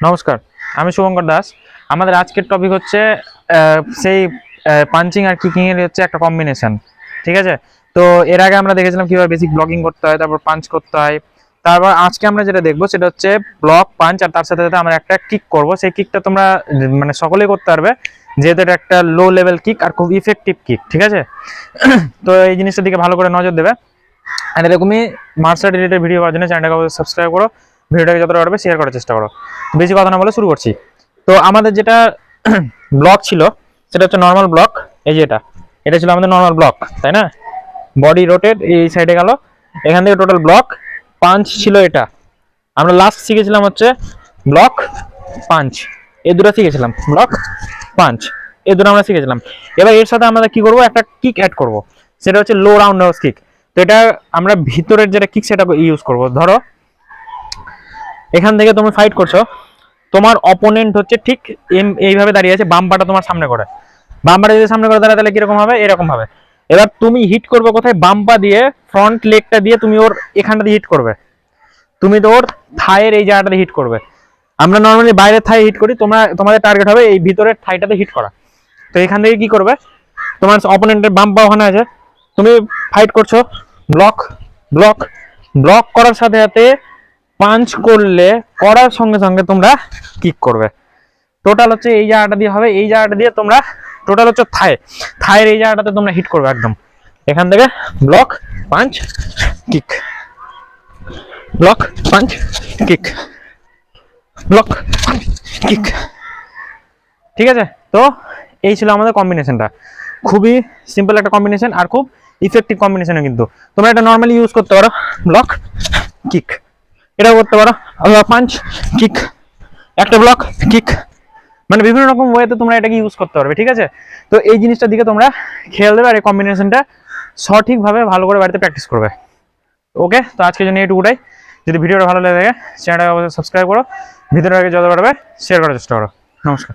নমস্কার, আমি শুভঙ্কর দাস। আমাদের আজকের টপিক হচ্ছে সেই পাঞ্চিং আর কিকিং এর হচ্ছে একটা কম্বিনেশন। ঠিক আছে, তো এর আগে আমরা দেখেছিলাম কিভাবে বেসিক ব্লকিং করতে হয়, তারপর পাঞ্চ করতে হয়। তারপর আজকে আমরা যেটা দেখবো সেটা হচ্ছে ব্লক, পাঞ্চ, আর তার সাথে সাথে আমরা একটা কিক করব। সেই কিকটা তোমরা মানে সকলেই করতে পারবে, যেহেতু এটা একটা লো লেভেল কিক আর খুব ইফেক্টিভ কিক। ঠিক আছে, তো এই জিনিসটার দিকে ভালো করে নজর দেবে। আর এরকমই মার্শাল রিলেটেড ভিডিও পাওয়ার জন্য চ্যানেলটাকে সাবস্ক্রাইব করো, ভিডিওটাকে যতটা পারবে শেয়ার করার চেষ্টা করো। বেশি কথা না বলে শুরু করছি। তো আমাদের যেটা ব্লক ছিল সেটা হচ্ছে নর্মাল ব্লক। এই যে এটা ছিল আমাদের নর্মাল ব্লক, তাই না? বডি রোটেট এই সাইডে গেল, এখান থেকে টোটাল ব্লক। পাঞ্চ ছিল এটা, আমরা লাস্ট শিখেছিলাম হচ্ছে ব্লক পাঞ্চ, এই দুটো শিখেছিলাম, ব্লক পাঞ্চ এই দুটো আমরা শিখেছিলাম। এবার এর সাথে আমরা কি করব, একটা কিক অ্যাড করব, সেটা হচ্ছে লো রাউন্ড হাউস কিক। তো এটা আমরা ভিতরের যেটা কিক সেটা ইউজ করব। ধরো এখান থেকে তুমি ফাইট করছো, তোমার অপোনেন্ট হচ্ছে ঠিক এইভাবে দাঁড়িয়ে আছে, বাম পাটা তোমার সামনে করে, বাম পাটা যদি সামনে করে দাঁড়ায় তাহলে কিরকম হবে, এরকম হবে। এবার তুমি হিট করবে কোথায়, বাম পা দিয়ে, ফ্রন্ট লেগটা দিয়ে তুমি ওর এখানটা দিয়ে হিট করবে। তুমি তো ওর থায়ের এই জায়গাটাতে হিট করবে। আমরা নর্মালি বাইরের থাই হিট করি, তোমাদের টার্গেট হবে এই ভিতরের থাইটাতে হিট করা। তো এখান থেকে কি করবে, তোমার অপোনেন্টের বাম পা ওখানে আছে, তুমি ফাইট করছো, ব্লক ব্লক ব্লক করার সাথে সাথে পাঞ্চ করলে, করার সঙ্গে সঙ্গে তোমরা কিক করবে। টোটাল হচ্ছে এই জায়গাটা দিয়ে হবে, এই জায়গাটা দিয়ে তোমরা টোটাল হচ্ছে থায়ের এই জায়গাটাতে তোমরা হিট করবে একদম। এখান থেকে block punch kick, block punch kick, block punch kick. ঠিক আছে, তো এই ছিল আমাদের কম্বিনেশনটা। খুবই সিম্পল একটা কম্বিনেশন আর খুব ইফেক্টিভ কম্বিনেশনও। কিন্তু তোমরা এটা নর্মালি ইউজ করতে পারো, ব্লক কিক এটাও করতে পারো, পাঞ্চ কিক, একটা ব্লক কিক, মানে বিভিন্ন রকম ওয়েতে তোমরা এটাকে ইউজ করতে পারবে। ঠিক আছে, তো এই জিনিসটার দিকে তোমরা খেয়াল দেবে আর এই কম্বিনেশনটা সঠিকভাবে ভালো করে বাড়িতে প্র্যাকটিস করবে। ওকে, তো আজকের জন্য এইটুকুটাই। যদি ভিডিওটা ভালো লাগে চ্যানেলটাকে অবশ্যই সাবস্ক্রাইব করো, ভিডিওটাকে যত পারবে শেয়ার করার চেষ্টা করো। নমস্কার।